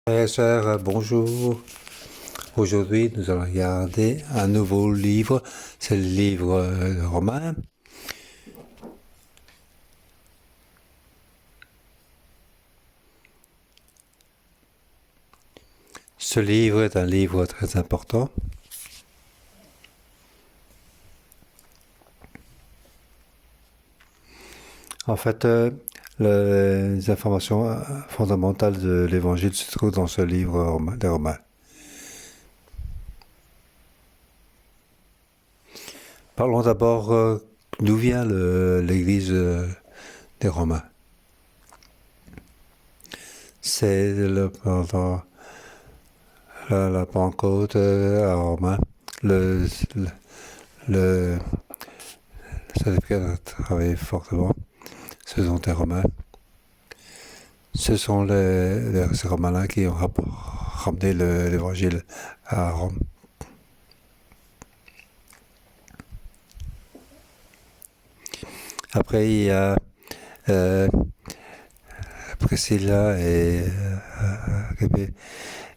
Frères et sœurs, bonjour. Aujourd'hui, nous allons regarder un nouveau livre. C'est le livre de Romains. Ce livre est un livre très important. En fait, les informations fondamentales de l'Évangile se trouvent dans ce livre des Romains. Parlons d'abord d'où vient l'Église des Romains. C'est pendant la Pentecôte à Romain. Le certificat a travaillé fortement. Ce sont des Romains. Ce sont ces Romains-là qui ont ramené l'Évangile à Rome. Après, il y a Priscilla et Agabé.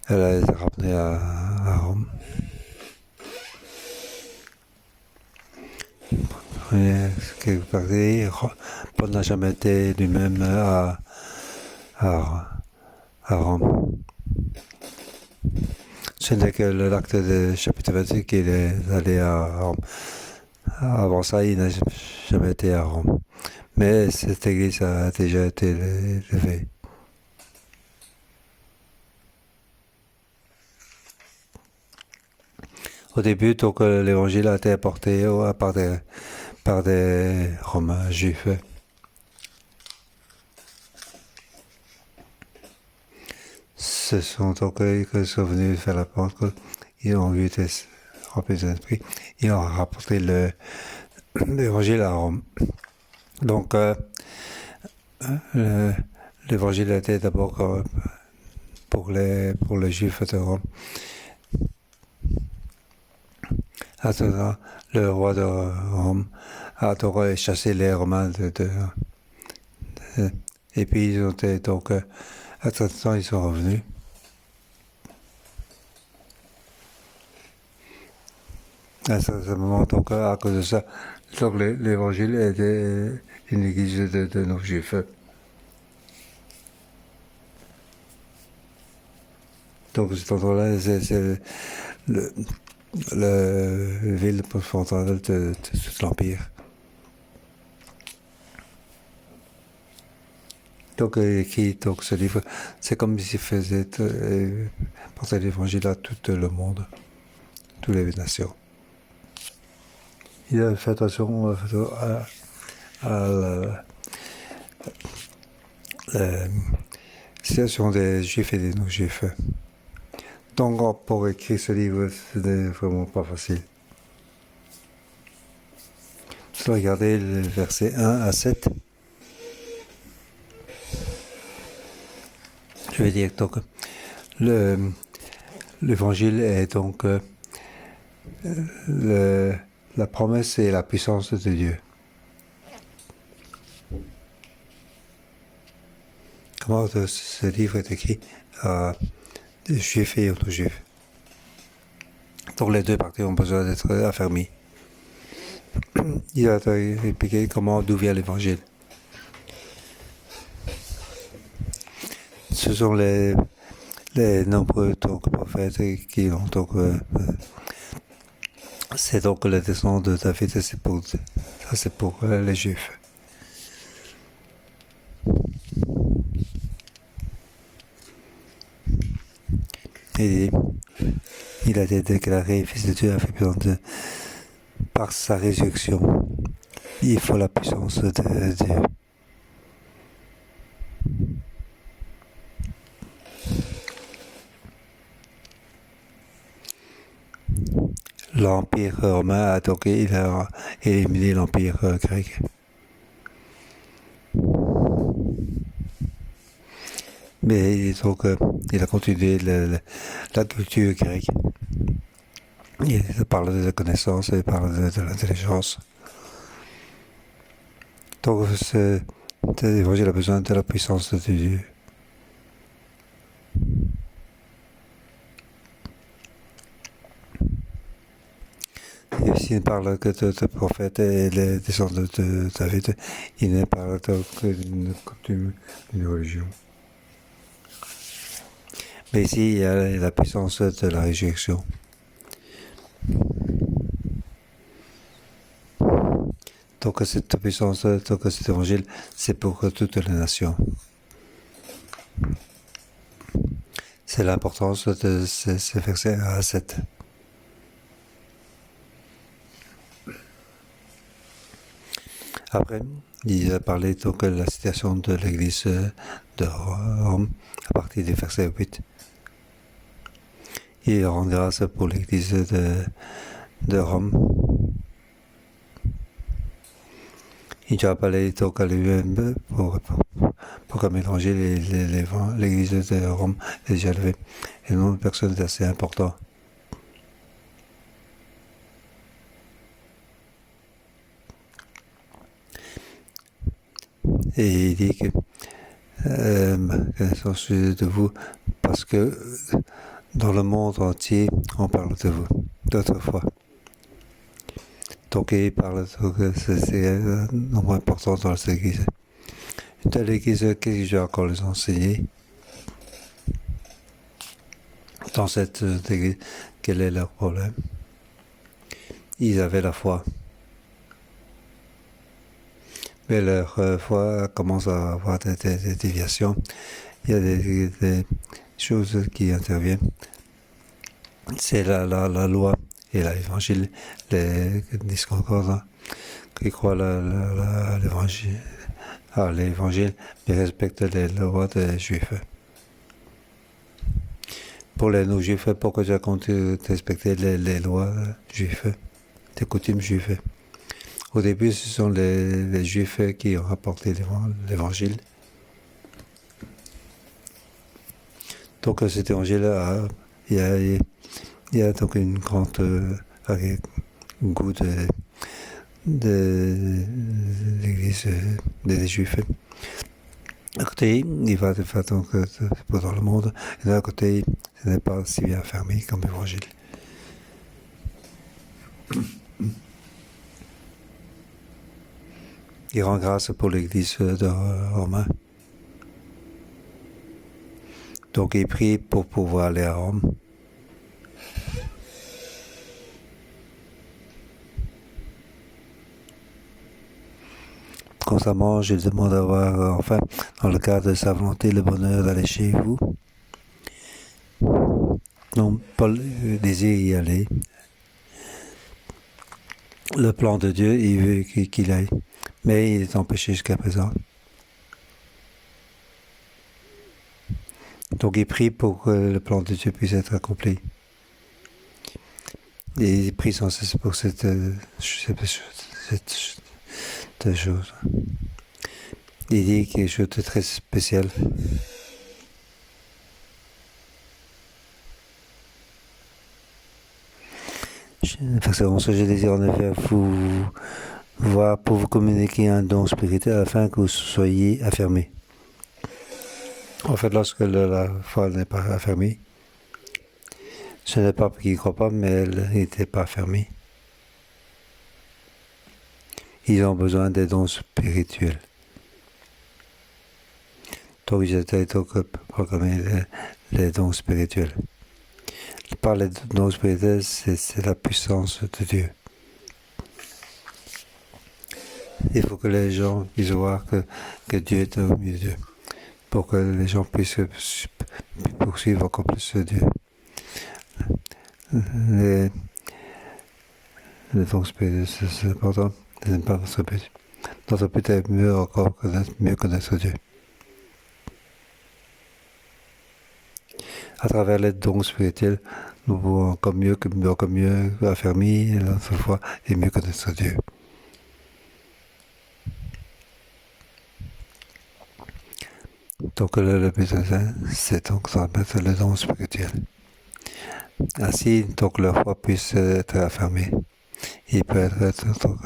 Elle a été ramenée à Rome. Paul n'a jamais été lui-même à Rome. Ce n'est que l'acte de chapitre 25 qu'il est allé à Rome. Avant ça, il n'a jamais été à Rome. Mais cette église a déjà été élevée. Au début, donc, l'évangile a été apporté par des Romains juifs. Ce sont donc eux qui sont venus faire la Pentecôte. Ils ont vu été remplis de l'esprit. Ils ont rapporté l'évangile à Rome. Donc, l'évangile a été d'abord pour les juifs de Rome. Attendant, le roi de Rome a adoré chasser les Romains et puis ils ont été donc à 30 ans ils sont revenus. À ce moment, donc, à cause de ça, donc l'évangile était une église de nos juifs. Donc, cet endroit-là, c'est le ville fondamentale de tout l'Empire. Donc, donc ce livre, c'est comme s'il faisait porter l'évangile à tout le monde, toutes les nations. Il a fait attention à la situation des juifs et des non-juifs. Donc, pour écrire ce livre, ce n'est vraiment pas facile. Je dois regarder les versets 1 à 7. Je vais dire donc, l'évangile est donc la promesse et la puissance de Dieu. Comment ce livre est écrit à des juifs et autres juifs. Donc les deux parties ont besoin d'être affermis. Il a expliqué d'où vient l'évangile. Ce sont les nombreux donc, prophètes qui ont donc c'est donc la descendance de David, c'est pour les juifs. Et il a été déclaré fils de Dieu par sa résurrection. Il faut la puissance de Dieu. L'Empire romain a donc éliminé l'Empire grec. Mais donc, il a continué la culture grecque. Il parle de la connaissance, il parle de l'intelligence. Donc, l'évangile a besoin de la puissance de Dieu. Et s'il ne parle que de prophètes et les descendants de David, il ne parle que d'une coutume, d'une religion. Mais ici, il y a la puissance de la résurrection. Donc cette puissance, donc cet évangile, c'est pour toutes les nations. C'est l'importance de ces versets 1 à 7. Après, il a parlé donc de la situation de l'église de Rome à partir du verset 8. Il rend grâce pour l'église de Rome. Il a parlé donc à lui-même pour comme l'évangile l'église de Rome est déjà élevée. Et le nombre de personnes est assez important. Et il dit que connaissance de vous, parce que dans le monde entier, on parle de vous, d'autres fois. Donc il parle, c'est un nombre important dans cette église. Une telle église, qu'est-ce que je vais encore les enseigner dans cette église? Quel est leur problème? Ils avaient la foi. Mais leur foi commence à avoir des déviations. Il y a des choses qui interviennent. C'est la loi et l'évangile, les discordants qui croient à l'évangile, mais respectent les lois des juifs. Pour les non-juifs, pourquoi tu as compté respecter les lois juives, les coutumes juives? Au début, ce sont les juifs qui ont rapporté l'évangile. Donc cet évangile, il y a donc une grande goût de l'église des juifs. D'un côté, il va faire donc dans le monde, et d'un côté, ce n'est pas si bien fermé comme évangile. Il rend grâce pour l'église de Romain. Donc il prie pour pouvoir aller à Rome. Constamment, je demande d'avoir, enfin, dans le cadre de sa volonté, le bonheur d'aller chez vous. Non, Paul désire y aller. Le plan de Dieu, il veut qu'il aille, mais il est empêché jusqu'à présent. Donc il prie pour que le plan de Dieu puisse être accompli. Et il prie sans cesse pour cette chose. Il dit quelque chose de très spécial. Verset 11, je désire en effet vous voir pour vous communiquer un don spirituel afin que vous soyez affermis. En fait, lorsque la foi n'est pas affermie, ce n'est pas qu'ils ne croient pas, mais elle n'était pas affermie. Ils ont besoin des dons spirituels. Donc ils étaient proclamés les dons spirituels. Par les dons spirituels, c'est la puissance de Dieu. Il faut que les gens puissent voir que Dieu est au milieu d'eux, pour que les gens puissent poursuivre encore plus Dieu. Les dons spirituels, c'est important, ce n'est pas notre but. Notre but est mieux connaître Dieu. À travers les dons spirituels, nous pouvons encore mieux affermir notre foi et mieux connaître Dieu. Donc le but, c'est donc de transmettre les dons spirituels. Ainsi, donc leur foi puisse être affermie. Il peut être donc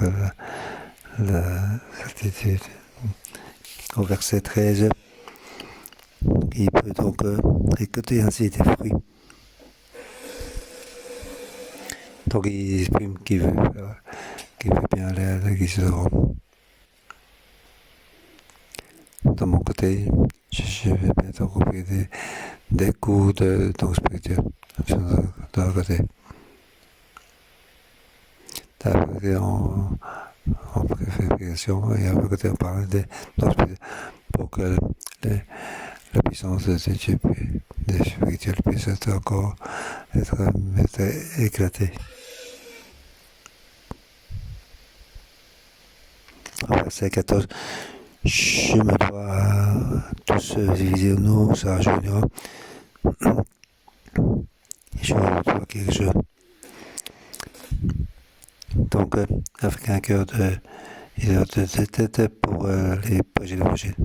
la certitude. Au verset 13, il peut donc récolter ainsi des fruits. Donc il exprime qu'il veut bien aller à l'église de Rome. De mon côté, je vais bientôt couper des cours de don spirituel de l'autre côté. D'un côté en préfiguration et à l'autre côté on parle des dons spirituels pour que la puissance de Dieu des spirituels puisse encore être éclatée. Verset 14. Je me dois à tous diviser nous, ça réunira. Je me dois quelque chose. Donc, avec un cœur de tête pour les projets de projet.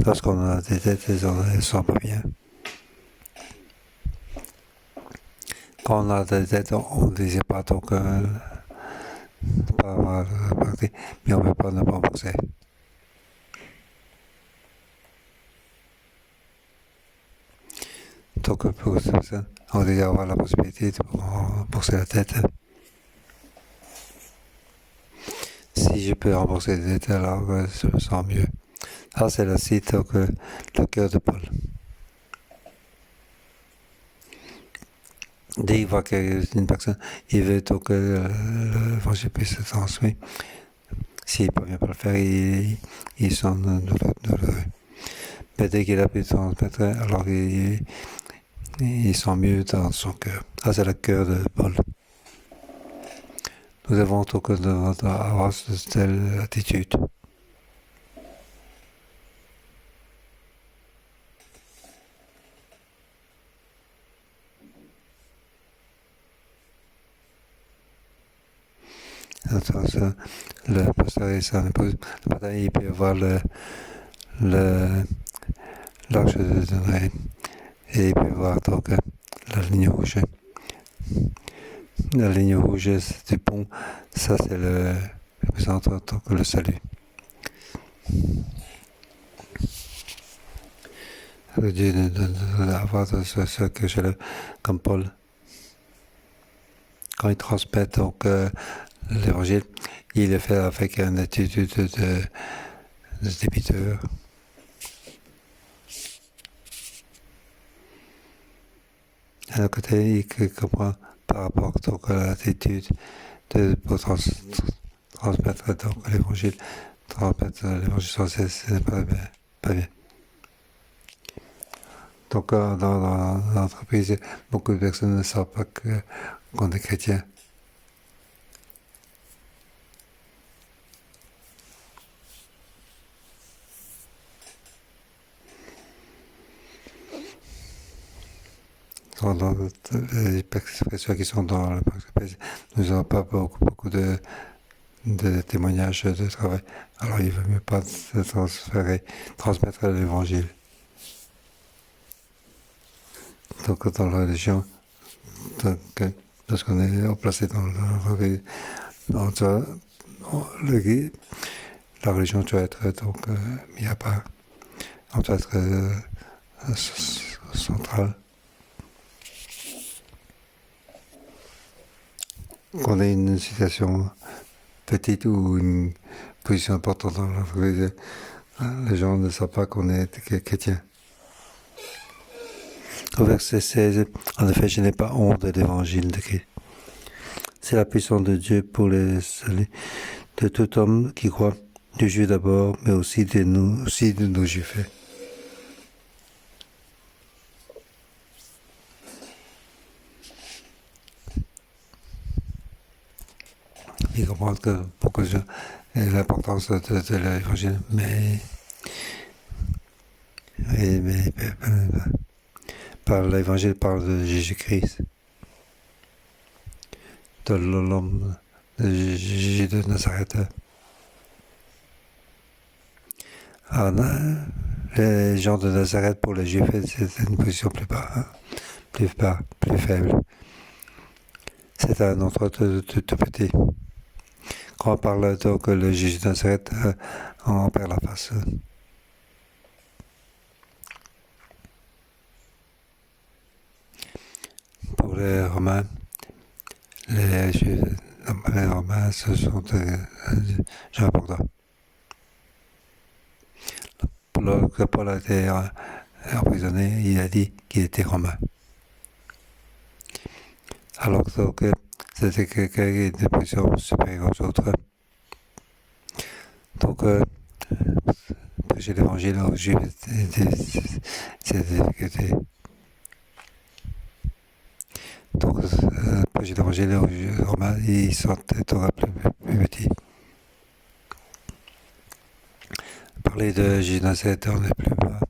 Lorsqu'on a des têtes, elles ne sont pas bien. Quand on a des têtes, on ne désire pas donc pas avoir parti, mais on ne peut pas ne pas penser. Donc, pour ça, on désire avoir la possibilité de rembourser la tête. Si je peux rembourser les dettes, alors je me sens mieux. Ça, c'est le site, donc, le cœur de Paul. Dès qu'il voit qu'une personne, il veut donc que l'évangile puisse se transmettre. S'il ne parvient pas à le faire, il sent douloureux. Mais dès qu'il a pu transmettre, alors il sent mieux dans son cœur. Ça, c'est le cœur de Paul. Nous devons donc avoir cette telle attitude. Attention, le pasteur et son épouse, le matin, il peut voir l'arche de Noé et il peut voir donc la ligne rouge. La ligne rouge du pont, ça c'est représente donc le salut. Dieu d'avoir ce que je comme Paul. Quand il transmet donc l'évangile, il le fait avec une attitude de débiteur. À l'autre côté, il comprend par rapport donc, à l'attitude pour transmettre donc, l'évangile. Transmettre l'évangile sans cesse, ce n'est pas bien. Donc, dans l'entreprise, beaucoup de personnes ne savent pas qu'on est chrétien. Dans les expressions qui sont dans le marketplace, nous n'avons pas beaucoup de témoignages de travail. Alors, il ne vaut mieux pas transmettre l'évangile. Donc, dans la religion, lorsqu'on est placé dans l'entreprise, la religion doit être donc mise à part. On doit être centrale. Qu'on ait une situation petite ou une position importante dans l'entreprise, les gens ne savent pas qu'on est chrétien. Au verset 16, en effet, je n'ai pas honte de l'évangile de Christ. C'est la puissance de Dieu pour les saluts de tout homme qui croit, du Juif d'abord, mais aussi de nos Juifs. Il comprend que beaucoup de gens l'importance de l'évangile, mais par l'évangile parle de Jésus-Christ, de l'homme de Jésus de Nazareth. Alors, les gens de Nazareth, pour les Juifs, c'est une position plus faible. C'est un endroit tout petit. Quand on parle donc le Jésus de Nazareth, on perd la face. Pour les Romains, les Romains, ce sont des gens importants. Lorsque Paul a été emprisonné, il a dit qu'il était romain. Alors que c'était quelqu'un qui était prison supérieure aux autres. Donc, prêcher l'évangile aux Juifs, c'est des difficultés. Donc, prêcher l'évangile aux Romains, ils sont peut-être plus petits. Parler de Jésus, on est plus bas.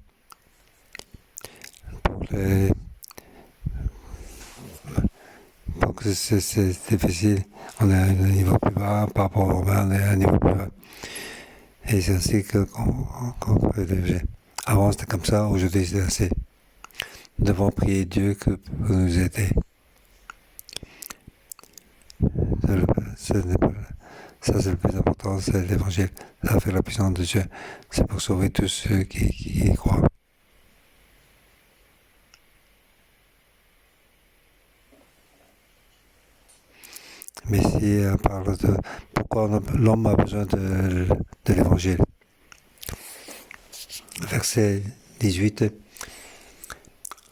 Donc, c'est difficile. On est à un niveau plus bas par rapport aux Romains, on est à un niveau plus bas. Et c'est ainsi qu'on peut élever. Avant, c'était comme ça, aujourd'hui, c'est assez. Nous devons prier Dieu pour nous aider. Ça, c'est le plus important, c'est l'évangile. Ça fait la puissance de Dieu. C'est pour sauver tous ceux qui y croient. Mais si on parle de pourquoi l'homme a besoin de l'évangile. Verset 18.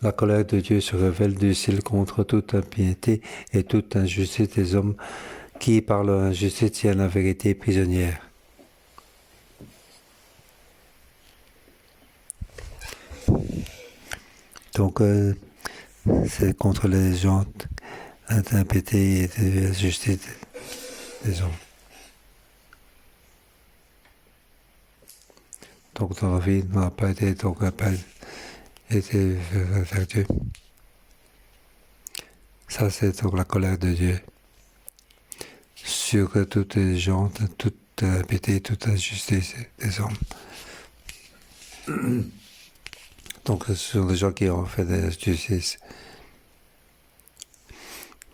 La colère de Dieu se révèle du ciel contre toute impiété et toute injustice des hommes qui, par leur injustice, tiennent la vérité prisonnière. Donc, c'est contre les gens d'impiété et de injustice des hommes. Donc, dans la vie, on n'a pas été vers Dieu. Ça, c'est donc la colère de Dieu sur toutes les gens, toute impiété, toute injustice des hommes. Donc, ce sont des gens qui ont fait de l'injustice.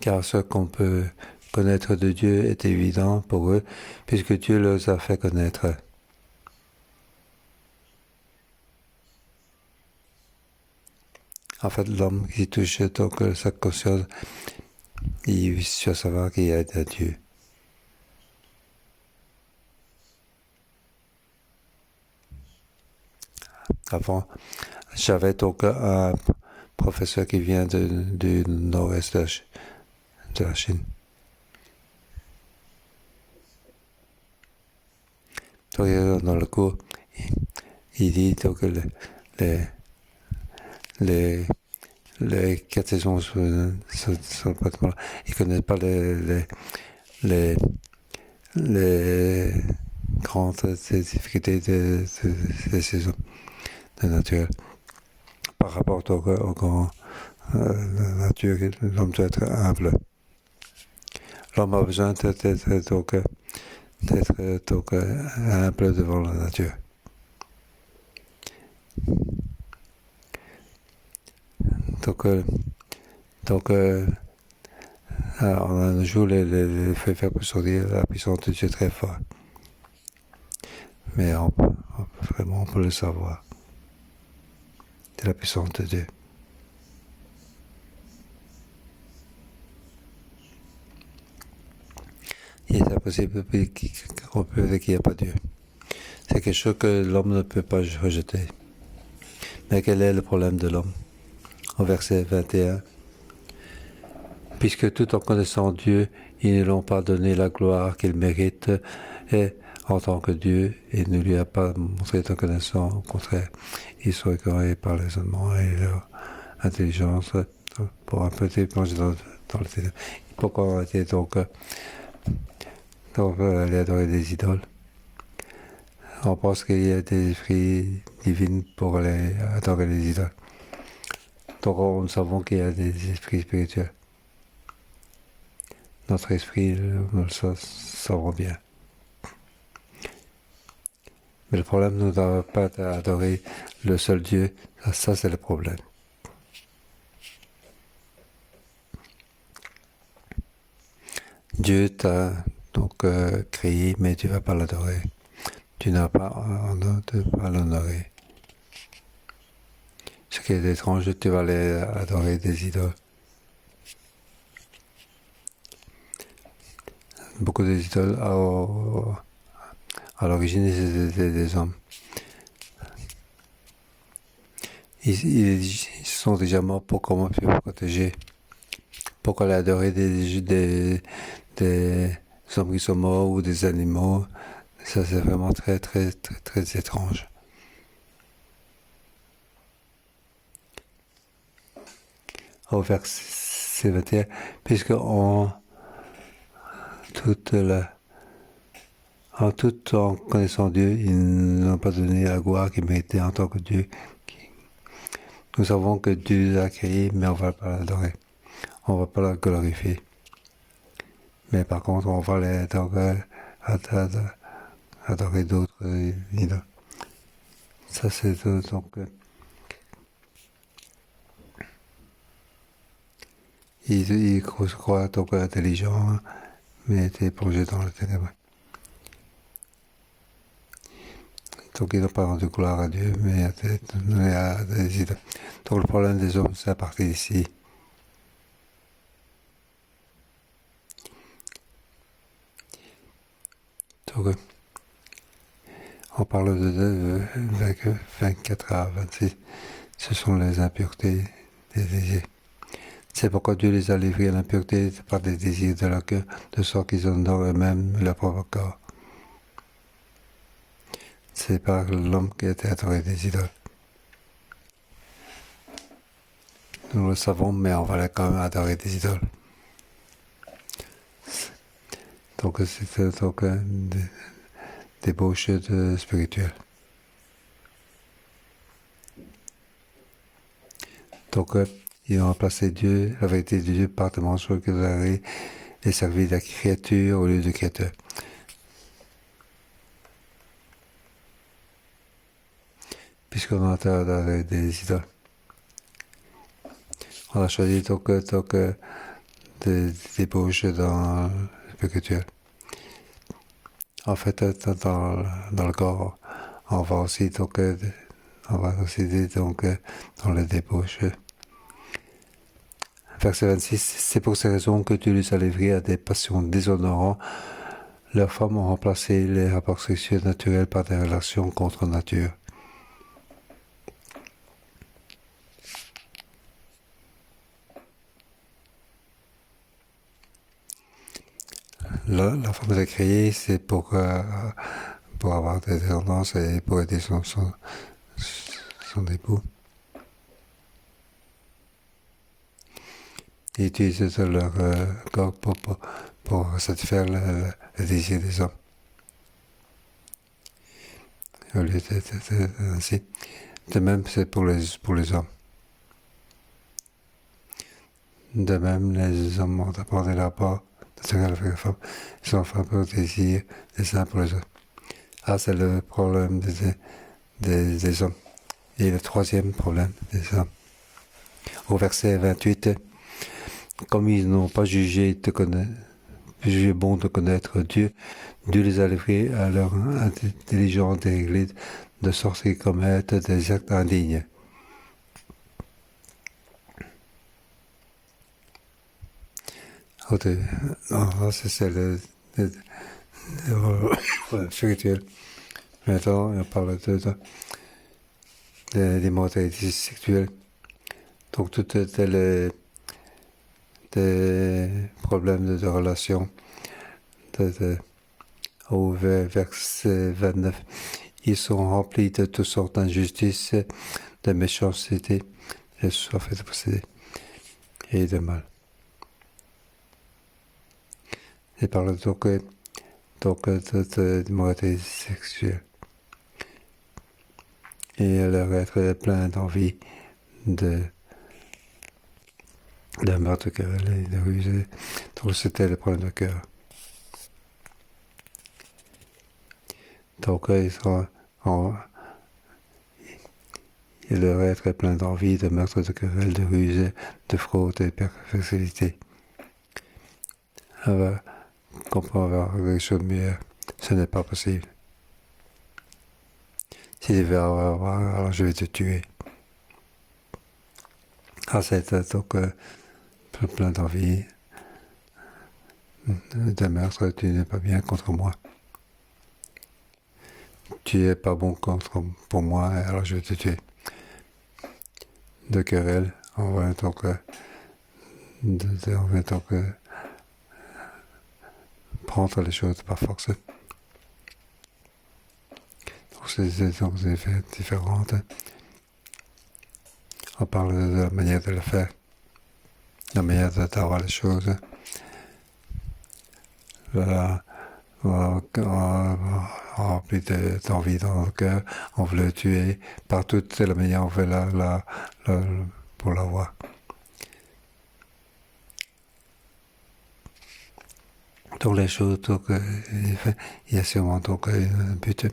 Car ce qu'on peut connaître de Dieu est évident pour eux, puisque Dieu leur a fait connaître. En fait, l'homme qui touche donc sa conscience, il doit savoir qu'il y a Dieu. Avant, j'avais donc un professeur qui vient du nord-est de la Chine. Donc, dans le cours, il dit donc que les quatre saisons sont pas de mal. Ils ne connaissent pas les grandes difficultés des saisons de nature. Par rapport donc au grand nature, l'homme doit être humble. L'homme a besoin d'être humble devant la nature. Donc, on a un jour les feux faire sortir la puissance de Dieu très fort. Mais vraiment, on peut le savoir. C'est la puissance de Dieu. Il est impossible qu'on peut dire qu'il n'y a pas Dieu. C'est quelque chose que l'homme ne peut pas rejeter. Mais quel est le problème de l'homme? Au verset 21. Puisque tout en connaissant Dieu, ils ne l'ont pas donné la gloire qu'il mérite et en tant que Dieu, il ne lui a pas montré de connaissance. Au contraire, ils sont écœurés par les raisonnements et leur intelligence pour un petit plongé dans le ténèbre. Pourquoi on a été donc aller adorer des idoles? On pense qu'il y a des esprits divins pour aller adorer les idoles. Donc nous savons qu'il y a des esprits spirituels. Notre esprit, nous le savons bien. Mais le problème, nous n'avons pas adorer le seul Dieu. Ça c'est le problème. Dieu t'a donc créé, mais tu ne vas pas l'adorer. Tu n'as pas de pas l'honorer. Ce qui est étrange, tu vas aller adorer des idoles. beaucoup des idoles à l'origine des hommes. Ils sont déjà morts pour comment protéger. Pourquoi aller adorer des hommes qui sont morts ou des animaux? Ça, c'est vraiment très, très, très, très étrange. Au verset 21, puisque en tout en connaissant Dieu, ils n'ont pas donné la gloire qu'ils méritaient en tant que Dieu. Nous savons que Dieu les a créés, mais on ne va pas l'adorer. On ne va pas la glorifier. Mais par contre, on va les adorer d'autres idoles. Ça, c'est donc. Ils se croient donc intelligents, mais étaient plongés dans le ténèbre. Donc ils n'ont pas rendu gloire à Dieu, mais à des idoles. Donc le problème des hommes, c'est à partir d'ici. Donc on parle de 24 à 26. Ce sont les impuretés des désirs. C'est pourquoi Dieu les a livrés à l'impureté par des désirs de leur cœur, de sorte qu'ils honorent eux-mêmes leur propre corps. C'est par l'homme qui a été adoré des idoles. Nous le savons, mais on va quand même adorer des idoles. Donc c'est donc des débauches spirituelles. Donc ils ont remplacé Dieu, la vérité de Dieu, par des mensonges que vous avez et servi de la créature au lieu du créateur. Puisqu'on a adoré des idoles. On a choisi donc des débauches dans le spirituel. En fait, dans le corps, on va aussi donc dans les débauches. Verset 26, c'est pour ces raisons que Dieu les a livrés à des passions déshonorantes. Leurs femmes ont remplacé les rapports sexuels naturels par des relations contre nature. La femme est créée, c'est pour avoir des tendances et pour aider son époux. Ils utilisent leur corps pour satisfaire le désir des hommes. Au lieu d'être ainsi. De même, c'est pour les hommes. De même, les hommes ont apporté leur part avec les femmes. Ils sont faits pour désir des uns pour les autres. Ah, c'est le problème des hommes. Et le troisième problème des hommes. Au verset 28, comme ils n'ont pas jugé bon de connaître Dieu, Dieu les a livrés à leur intelligence déréglée, de sorte qu'ils commettent des actes indignes. C'est le spirituel. Maintenant, on parle des mortalités sexuelles. Donc, toutes des problèmes de relations. Au verset 29, ils sont remplis de toutes sortes d'injustices, de méchanceté, de soif et de posséder, et de mal. Il parle donc de moralité sexuelle. Et leur être plein d'envie de meurtre de querelle et de ruse. Donc c'était le problème de cœur. Donc ils leur être plein d'envie de meurtre de querelle, de ruse, de fraude et de perversité. Qu'on peut avoir quelque chose de mieux, ce n'est pas possible. Si je vais avoir, alors je vais te tuer. Ah, c'est donc plein d'envie de meurtre, tu n'es pas bien contre moi. Tu es pas bon pour moi, alors je vais te tuer. De querelle, on va donc, prendre les choses par force. Donc c'est des effets différentes. On parle de la manière de le faire, la manière d'avoir les choses. Rempli d'envie dans le cœur, on veut le tuer. Par toutes les manières, on fait pour l'avoir. Donc les choses, donc, il y a sûrement donc, un but.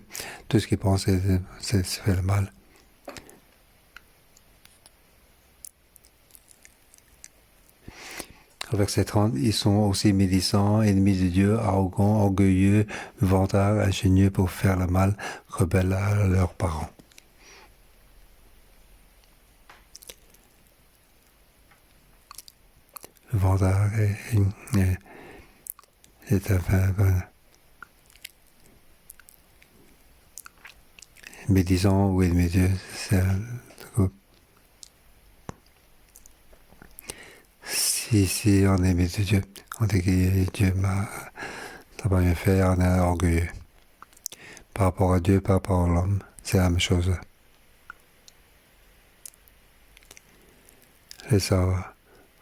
Tout ce qu'il pense, c'est faire le mal. Au verset 30, ils sont aussi médisants, ennemis de Dieu, arrogants, orgueilleux, vantards, ingénieux pour faire le mal, rebelles à leurs parents. Le vantard est un médisant ou ennemi de Dieu, c'est un groupe. Si on est ennemi de Dieu, on dit que Dieu n'a pas bien fait, on est orgueilleux. Par rapport à Dieu, par rapport à l'homme, c'est la même chose. Les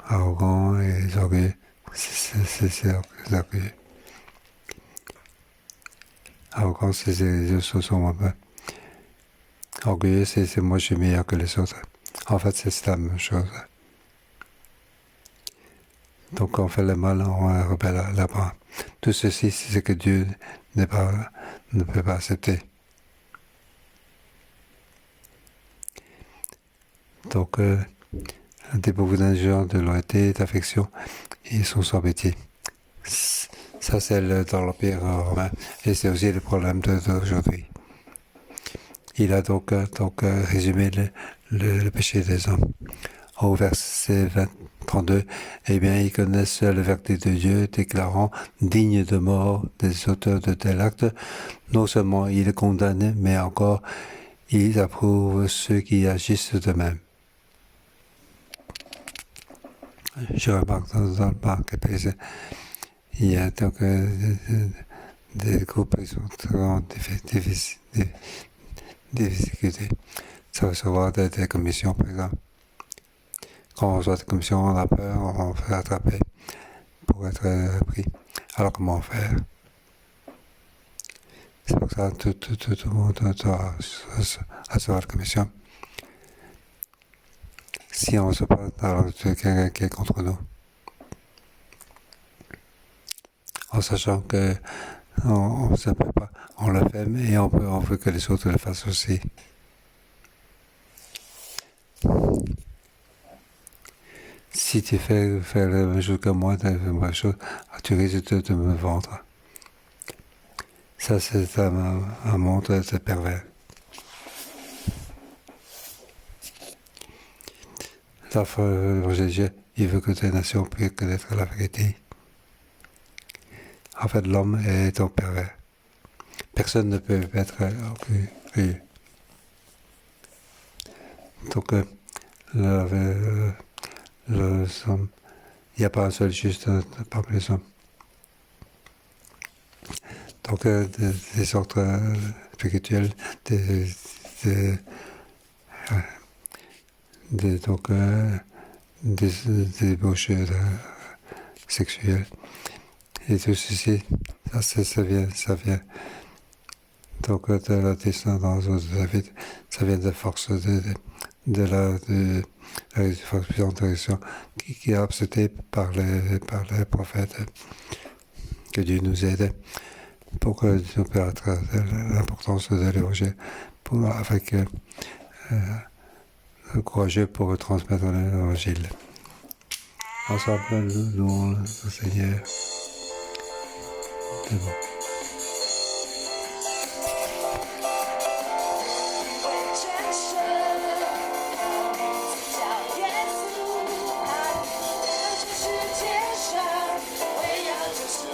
arrogants et les orgueilleux, c'est orgueilleux. Arrogant, c'est les choses sont moi-même. Orgueilleux, c'est moi je suis meilleur que les autres. En fait, c'est la même chose. Donc on fait le mal, on rebelle à la bas. Tout ceci, c'est ce que Dieu ne peut pas accepter. Donc, dépourvu d'un genre de loyauté, d'affection, ils sont sans pitié. Ça, c'est dans l'Empire romain. Et c'est aussi le problème d'aujourd'hui. Il a donc résumé le péché des hommes. Au verset 32, eh bien, ils connaissent la vertu de Dieu, déclarant digne de mort des auteurs de tel acte. Non seulement ils condamnent, mais encore ils approuvent ceux qui agissent de même. Je remarque dans le marketplace, il y a donc des groupes qui sont très des difficultés. Ça va recevoir des commissions, par exemple. Quand on reçoit des commissions, on a peur, on fait attraper pour être pris. Alors comment faire? C'est pour ça que tout le monde doit recevoir la commission. Si on ne reçoit pas, alors c'est quelqu'un qui est contre nous. En sachant que on ne sait pas, on le fait, mais on veut que les autres le fassent aussi. Si tu fais la même chose que moi, tu fais la même chose, tu risques de me vendre. Ça, c'est un monde pervers. La foi, Jésus, il veut que tes nations puissent connaître la vérité. En fait, l'homme est un pervers. Personne ne peut être orgueilleux. Donc, il n'y a pas un seul juste parmi les hommes. Donc, des ordres spirituels, des débauches sexuelles. Et tout ceci, ça vient donc de la descendance de David, ça vient de force de la résurrection qui est acceptée par les prophètes. Que Dieu nous aide pour que nous perdre l'importance de l'évangile, avec courageux pour transmettre l'évangile. Ensemble, nous louons le Seigneur. C'est bon.就是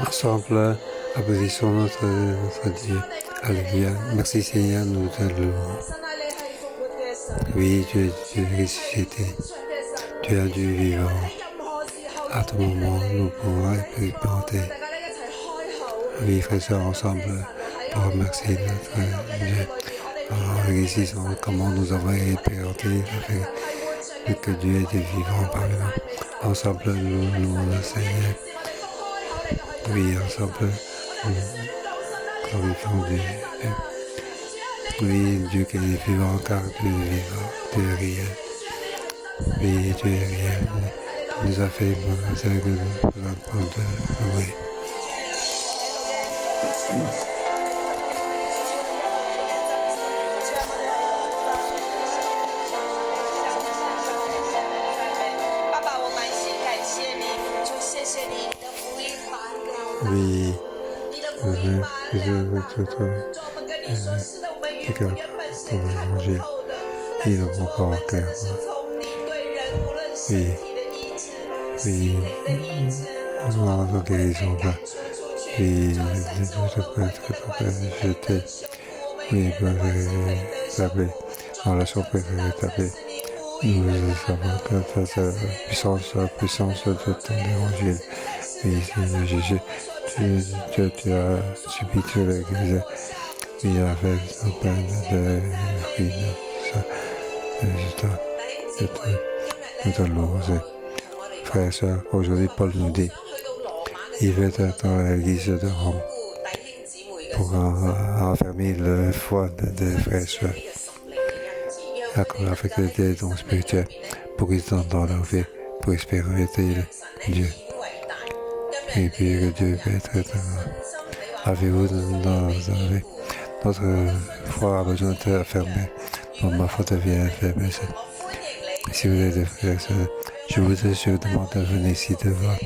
Ensemble, applaudissons notre Dieu. Alléluia. Merci Seigneur, nous te louons. Oui, tu es ressuscité. Tu es Dieu vivant. À tout moment, nous pouvons expérimenter. Oui, frères et sœurs, ensemble, pour remercier notre Dieu. En réussissant comment nous avons expérimenté que Dieu était vivant parmi nous. Ensemble, nous louons le Seigneur. Oui, ensemble, nous glorifions Dieu. Oui, Dieu qui est vivant, car tu es vivant, tu es réel. Oui, tu es réel. Tu nous as fait que nous pouvons te louer. Oui, regarde ton évangile, il est encore clair. Oui, nous avons la guérison là. Oui, je t'ai, oui, taper, en relation préférée taper. Nous savons que la puissance de ton évangile. Oui, Seigneur Jésus, tu as subi toute l'Église, oui, avec plein de fruits, nous te louons. Frères et sœurs, aujourd'hui, Paul nous dit, il veut être dans l'Église de Rome pour affermir la foi des frères et sœurs, avec des dons spirituels, pour qu'ils entendent leur vie, pour expérimenter Dieu. Et puis que Dieu peut être avec vous dans la vie. Notre foi a besoin d'être affirmée. Donc ma foi devient faible. Si vous êtes des frères et sœurs, je vous demande de venir ici devant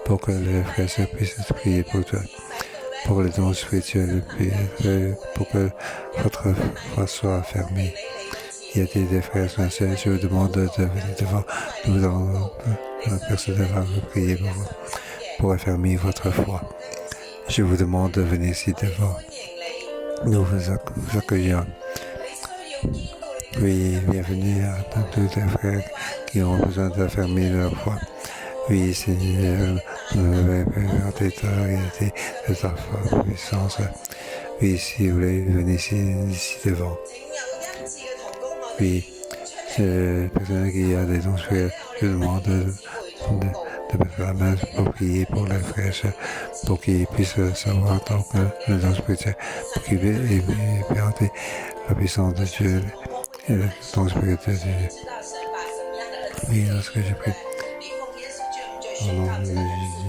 pour que les frères et sœurs puissent prier pour toi, pour les dons spirituels, pour que votre foi soit affirmée. Il y a des frères et sœurs, je vous demande de venir devant. Nous allons personnellement prier pour vous, pour affermir votre foi. Je vous demande de venir ici devant. Nous vous accueillons. Oui, bienvenue à tous les frères qui ont besoin d'affermir leur foi. Oui, Seigneur, nous avons expérimenté ta réalité, de ta puissance. Oui, si vous voulez, venez ici devant. Oui, c'est personne qui a des dons spirituels, je demande de mettre la main pour prier pour les frères, pour qu'ils puissent savoir donc le don spirituel, pour qu'ils puissent expérimenter la puissance de Dieu et le don spirituel de Dieu. Oui, lorsque j'ai pris au nom de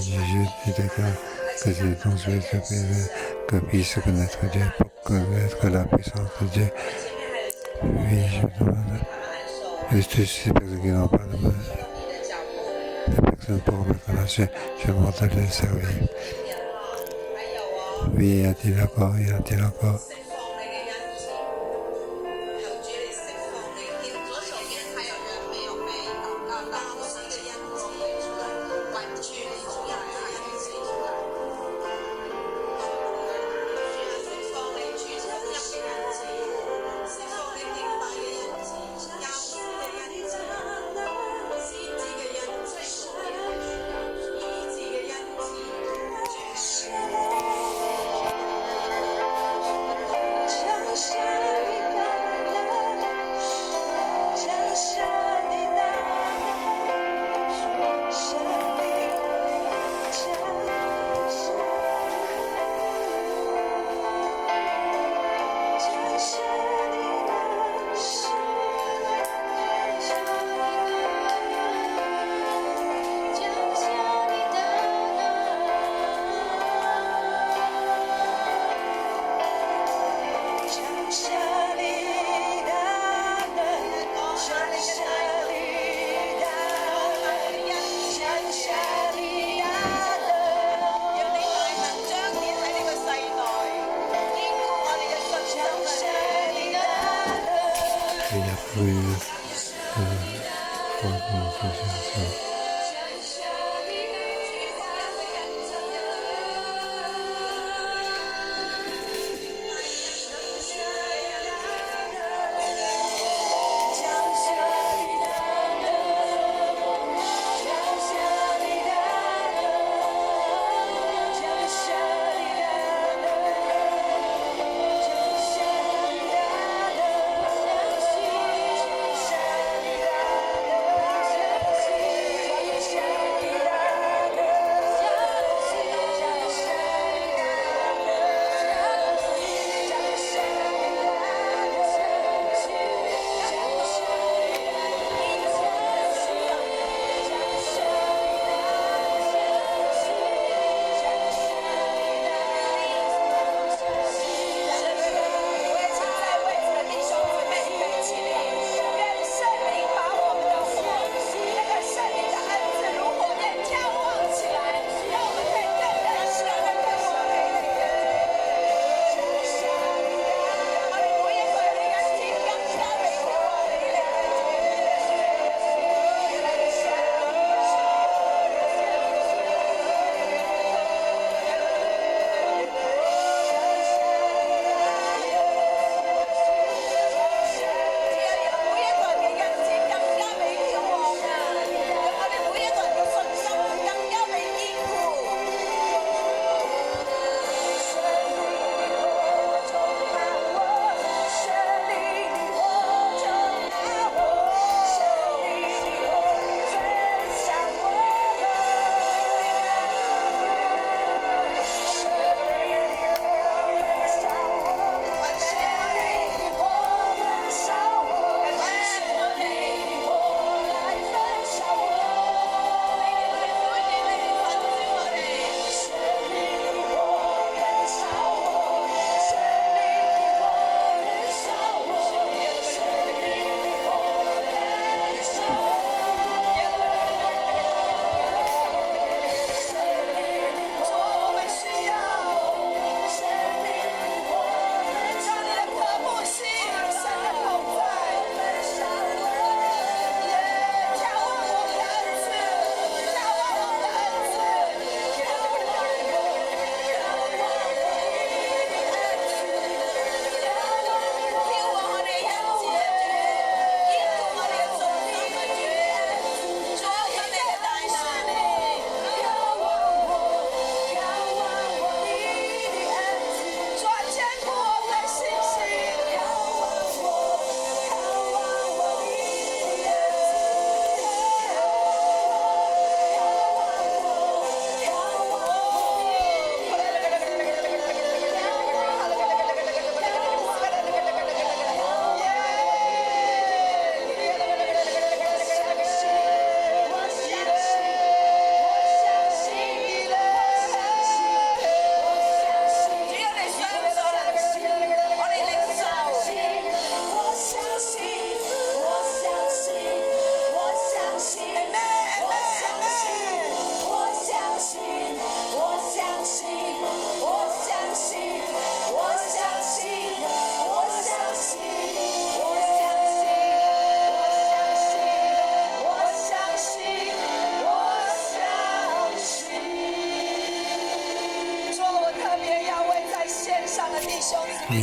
Jésus, je déclare que ces dons spirituels que puissent connaître Dieu, pour connaître la puissance de Dieu. Oui, je demande. Et toutes ces personnes qui n'ont pas de personnes pour mettre la chaîne, je demande de les servir. Oui, y a-t-il encore?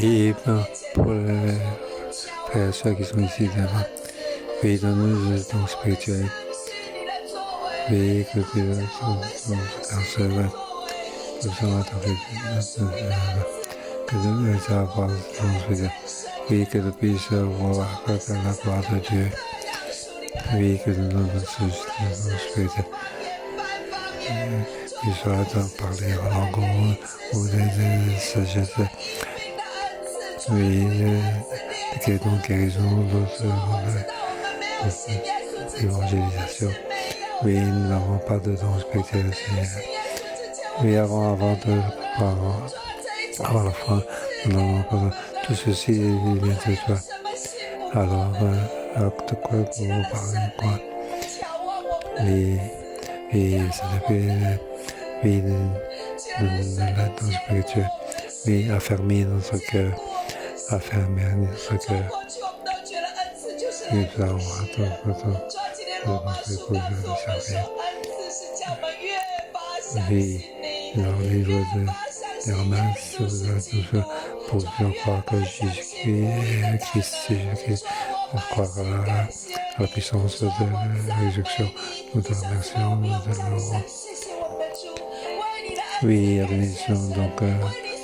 Et pour les frères et sœurs qui sont ici devant, oui, donne-nous le don spirituel. Oui, que tu es que nous sommes que nous avoir le don spirituel. Oui, que nous puissions voir la gloire de Dieu. Oui, que nous donnons ce don spirituel. Qu'il soit de parler en langue ou de sagesse. Oui, que ton guérison, l'évangélisation. Oui, nous n'avons pas de don spirituel, Seigneur. Oui, avant la foi, nous n'avons pas de tout ceci vient de toi. Alors, de quoi vous parlez, quoi? Oui, c'est depuis, oui, le don spirituel. Oui, affermir notre cœur. Affermir notre cœur. Oui, nous allons attendre de servir. Oui, dans le livre des Romains, pour bien croire que Jésus-Christ est Christ, Jésus-Christ, croire à la puissance de la résurrection. Nous te remercions, nous te louons. Oui, la bénédiction, donc,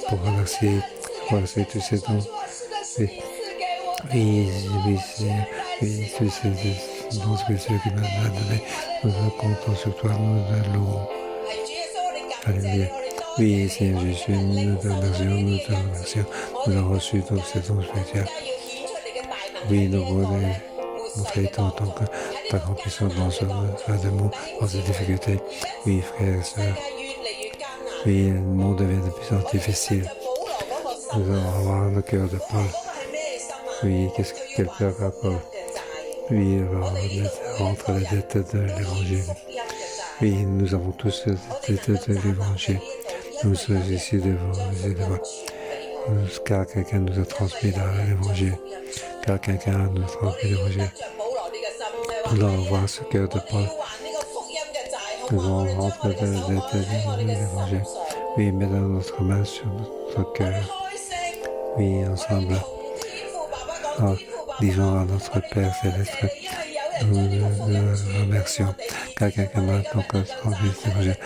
pour remercier tous ces dons. Oui, tous ces dons spéciaux que nous as donnés. Nous comptons sur toi, nous te louons. Alléluia. Oui, Seigneur Jésus, nous te remercions. Nous avons reçu tous ces dons spéciaux. Oui, nous voulons montrer ta grande puissance dans ce monde, dans ces difficultés. Oui, frères et sœurs. Oui, le monde devient de plus en plus difficile. Nous allons avoir le cœur de Paul. Oui, quel cœur a Paul? Oui, alors, entre les dettes de l'évangile. Oui, nous avons tous les dettes de l'évangile. Nous sommes ici devant. Car quelqu'un nous a transmis l'évangile. Car quelqu'un nous a transmis l'évangile. Nous allons voir ce cœur de Paul. Nous allons rentrer dans les dettes de l'évangile. Oui, mettons notre main sur notre cœur. Oui, ensemble. Disons à notre Père Céleste, nous le remercions, car quelqu'un m'a donc transmis cet évangile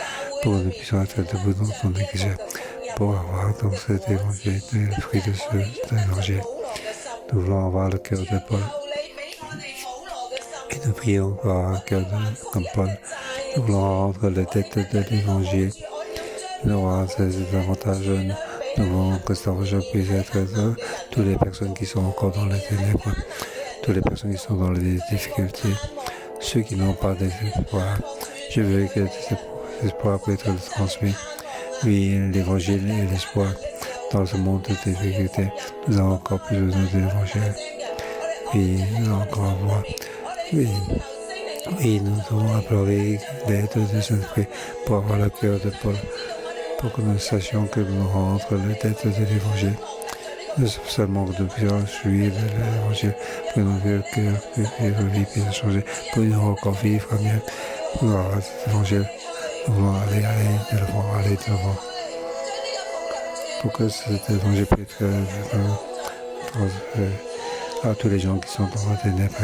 pour que nous puissions être debout dans ton église, pour avoir dans cet évangile le fruit de cet évangile. Nous voulons avoir le cœur de Paul. Et nous prions pour avoir un cœur comme Paul. Nous voulons rendre les dettes de l'évangile. Nous voulons ces avantages. Nous voulons que cet argent puisse être toutes les personnes qui sont encore dans les ténèbres, toutes les personnes qui sont dans les difficultés, ceux qui n'ont pas d'espoir. Je veux que cet espoir puisse être transmis. Oui, l'évangile et l'espoir dans ce monde de difficultés. Nous avons encore plus besoin de l'évangile. Oui, nous allons encore voir. Oui, nous devons implorer l'aide de Saint-Esprit pour avoir le cœur de Paul. Pour que nous sachions que nous rentrons les dettes de l'évangile. Nous sommes seulement de bien suivre l'évangile, pour nos cœurs et vie puissent changer, pour nous encore vivre mieux, pour avoir cet évangile. Nous voulons aller de l'avant. Pour que cet évangile puisse être transféré à tous les gens qui sont dans la ténèbres.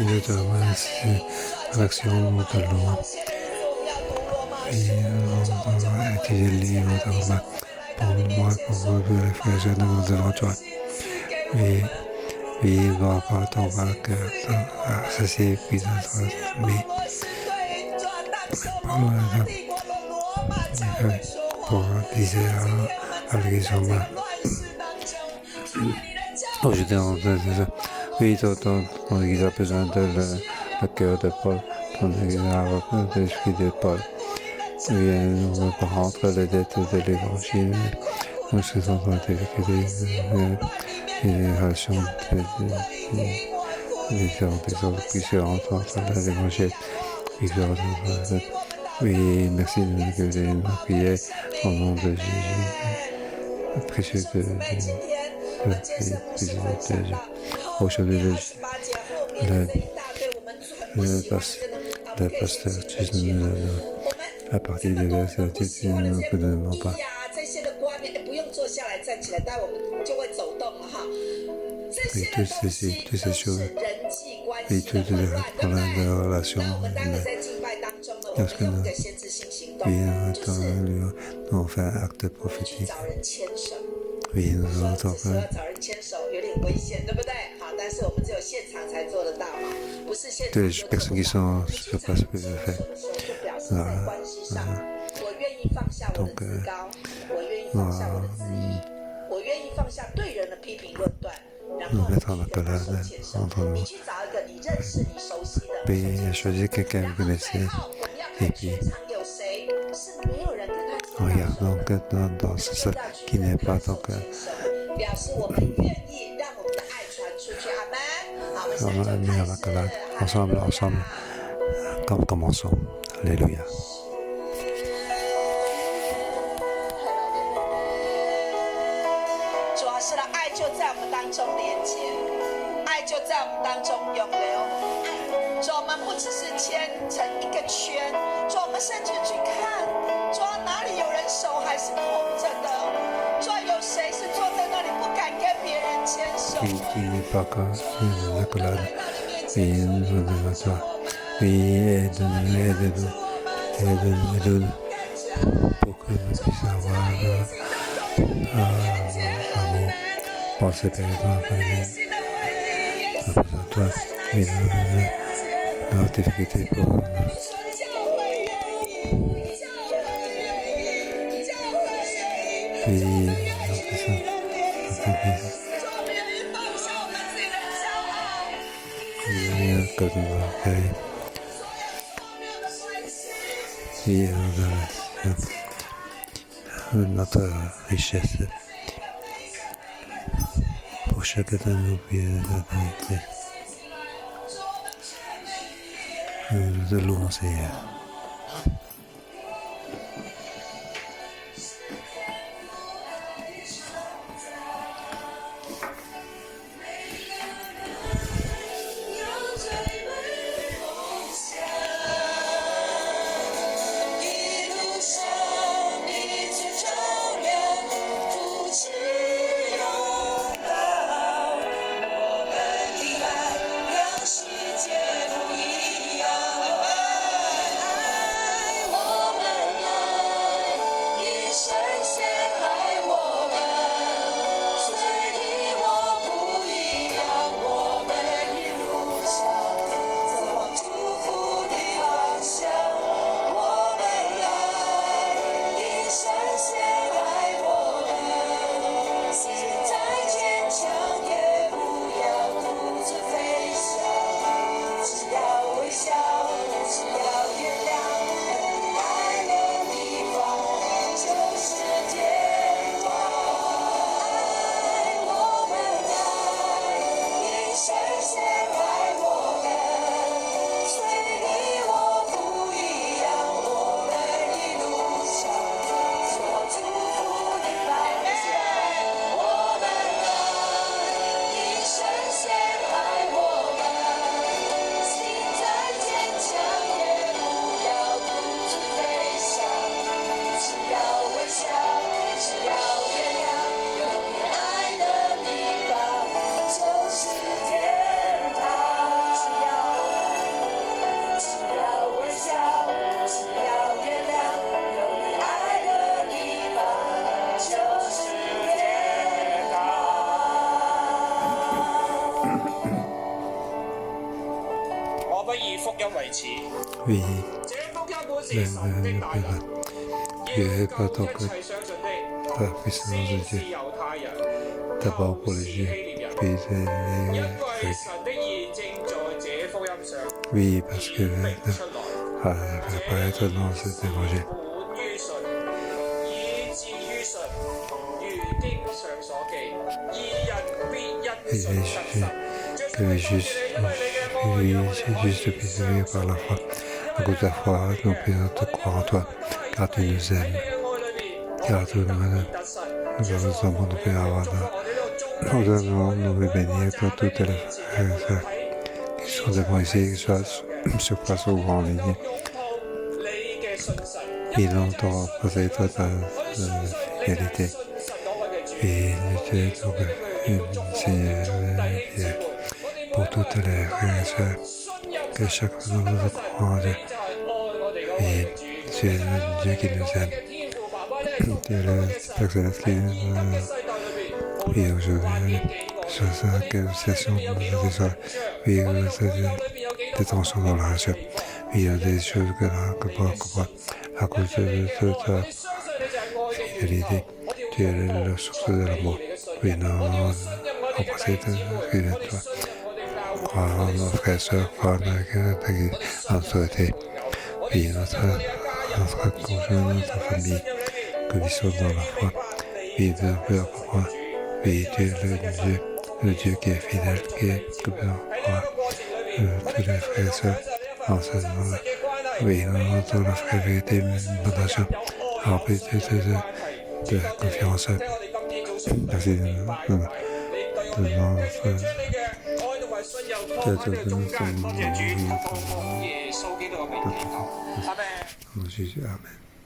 de l'action de l'eau. Et on va étudier le livre pour moi, pour la réflexion de l'autre. Et il va pas tomber que ça c'est évident, mais pour dire avec les hommes. Aujourd'hui, oui, ton Église a besoin de le cœur de Paul, ton Église a besoin de l'esprit de Paul. Oui, on ne peut pas rentrer les dettes de l'Évangile. Nous sommes en train les relations des autres qui rentrent entre l'Évangile. Oui, merci de nous prier au nom de Jésus, précieux de aujourd'hui le pasteur à partir de verset 10 ne demande pas. Et toutes ces choses, et toutes les relations, lorsque nous fait un acte prophétique, oui, nous entendons toutes les personnes qui sont sur place peuvent le faire. Donc, nous mettons la colère entre nous. Puis choisir quelqu'un que vous connaissez et puis regardons dans ce qui n'est pas donc on a mis la colère ensemble, commençons. Alléluia. Il n'est pas que la colère, mais aide-nous pour que nous puissions avoir amour pour ces personnes pour toi, et nos difficultés pour nous. Notre richesse pour chacun de nous de louer Seigneur. oui, Dieu est pas tant que la puissance de Dieu, d'abord pour les Juifs, puis les Grecs. Oui, parce que va apparaître dans cet évangile. Et que les justes puissent vivre par la foi. À cause de la foi, nous pouvons te croire en toi, car tu nous aimes, car tu nous aimes. Nous avons nous pouvons avoir nous voulons bénir pour toutes les frères et sœurs qui sont devant ici, qui soient sur place ou en ligne. Et longtemps posé ta fidélité. Et Dieu, Seigneur, pour toutes les frères et sœurs, que chacun de nous croit en Dieu. Et tu es le Dieu qui nous aime. Tu es le Père Céleste qui nous prie aujourd'hui. Que ce soit des soirs, oui, des tensions dans la relation. Oui, il y a des choses que à cause de ta fidélité, tu es la source de l'amour. Oui, nous embrasser de toi. Croire en nos frères et sœurs, croire en notre autorité. Oui, notre conjoint, notre famille, que nous sommes dans la foi. Oui, de leur croire. Oui, tu es le Dieu qui est fidèle, que peut croire. Tous les frères et sœurs, en ce moment-là. Oui, dans la frérité, une bonne action, remplie de confiance. Merci de nous Jésus, Amen.